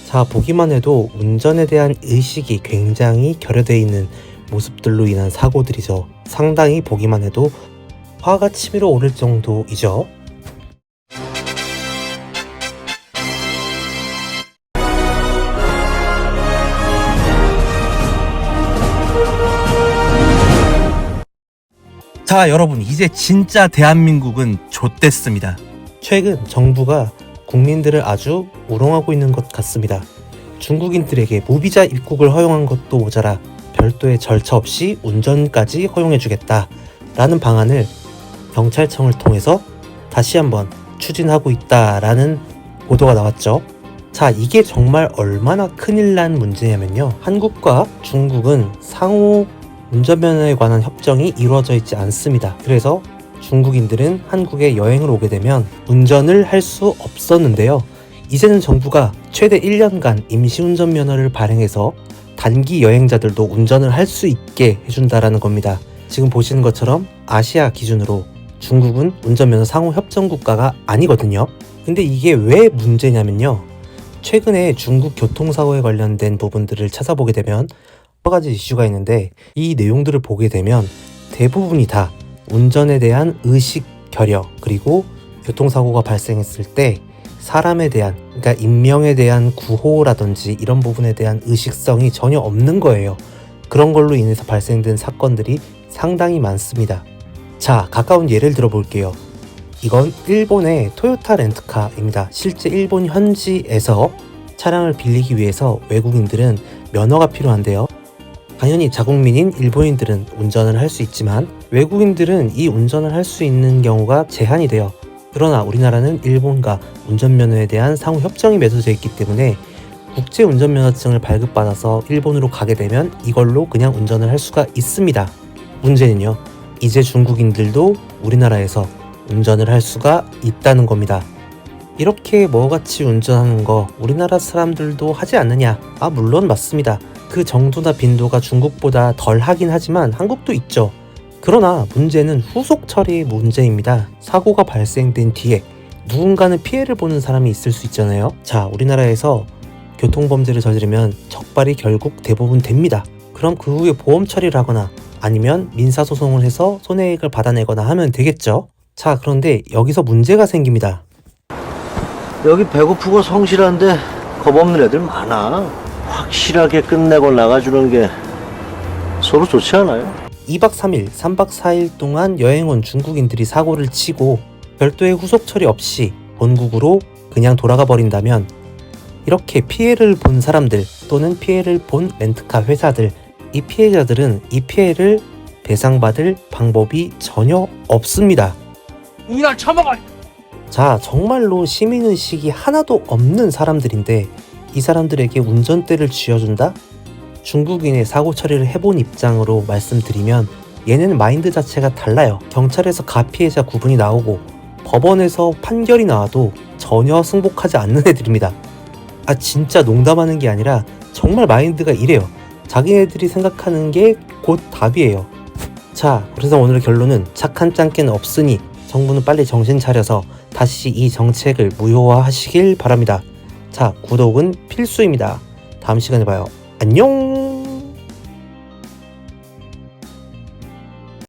자, 보기만 해도 운전에 대한 의식이 굉장히 결여되어 있는 모습들로 인한 사고들이죠. 상당히 보기만 해도 화가 치밀어 오를 정도이죠. 자, 여러분, 이제 진짜 대한민국은 좆됐습니다. 최근 정부가 국민들을 아주 우롱하고 있는 것 같습니다. 중국인들에게 무비자 입국을 허용한 것도 모자라 별도의 절차 없이 운전까지 허용해주겠다 라는 방안을 경찰청을 통해서 다시 한번 추진하고 있다라는 보도가 나왔죠. 자, 이게 정말 얼마나 큰일 난 문제냐면요, 한국과 중국은 상호 운전면허에 관한 협정이 이루어져 있지 않습니다. 그래서 중국인들은 한국에 여행을 오게 되면 운전을 할 수 없었는데요, 이제는 정부가 최대 1년간 임시운전면허를 발행해서 단기 여행자들도 운전을 할 수 있게 해준다라는 겁니다. 지금 보시는 것처럼 아시아 기준으로 중국은 운전면허 상호 협정 국가가 아니거든요. 근데 이게 왜 문제냐면요, 최근에 중국 교통사고에 관련된 부분들을 찾아보게 되면 여러 가지 이슈가 있는데, 이 내용들을 보게 되면 대부분이 다 운전에 대한 의식 결여, 그리고 교통사고가 발생했을 때 사람에 대한, 그러니까 인명에 대한 구호라든지 이런 부분에 대한 의식성이 전혀 없는 거예요. 그런 걸로 인해서 발생된 사건들이 상당히 많습니다. 자, 가까운 예를 들어볼게요. 이건 일본의 토요타 렌트카입니다. 실제 일본 현지에서 차량을 빌리기 위해서 외국인들은 면허가 필요한데요, 당연히 자국민인 일본인들은 운전을 할 수 있지만 외국인들은 이 운전을 할 수 있는 경우가 제한이 돼요. 그러나 우리나라는 일본과 운전면허에 대한 상호 협정이 맺어져 있기 때문에 국제 운전면허증을 발급받아서 일본으로 가게 되면 이걸로 그냥 운전을 할 수가 있습니다. 문제는요, 이제 중국인들도 우리나라에서 운전을 할 수가 있다는 겁니다. 이렇게 뭐같이 운전하는 거 우리나라 사람들도 하지 않느냐? 아, 물론 맞습니다. 그 정도나 빈도가 중국보다 덜 하긴 하지만 한국도 있죠. 그러나 문제는 후속 처리의 문제입니다. 사고가 발생된 뒤에 누군가는 피해를 보는 사람이 있을 수 있잖아요. 자, 우리나라에서 교통범죄를 저지르면 적발이 결국 대부분 됩니다. 그럼 그 후에 보험 처리를 하거나 아니면 민사소송을 해서 손해액을 받아내거나 하면 되겠죠. 자, 그런데 여기서 문제가 생깁니다. 여기 배고프고 성실한데 겁없는 애들 많아. 확실하게 끝내고 나가주는 게 서로 좋지 않아요? 2박 3일, 3박 4일 동안 여행 온 중국인들이 사고를 치고 별도의 후속 처리 없이 본국으로 그냥 돌아가 버린다면 이렇게 피해를 본 사람들 또는 피해를 본 렌트카 회사들, 이 피해자들은 이 피해를 배상받을 방법이 전혀 없습니다. 이날 처먹어! 자, 정말로 시민의식이 하나도 없는 사람들인데 이 사람들에게 운전대를 쥐어준다? 중국인의 사고 처리를 해본 입장으로 말씀드리면 얘네는 마인드 자체가 달라요. 경찰에서 가피해자 구분이 나오고 법원에서 판결이 나와도 전혀 승복하지 않는 애들입니다. 아, 진짜 농담하는 게 아니라 정말 마인드가 이래요. 자기네들이 생각하는 게 곧 답이에요. 자, 그래서 오늘의 결론은 착한 짱깨는 없으니 정부는 빨리 정신 차려서 다시 이 정책을 무효화하시길 바랍니다. 자, 구독은 필수입니다. 다음 시간에 봐요. 안녕!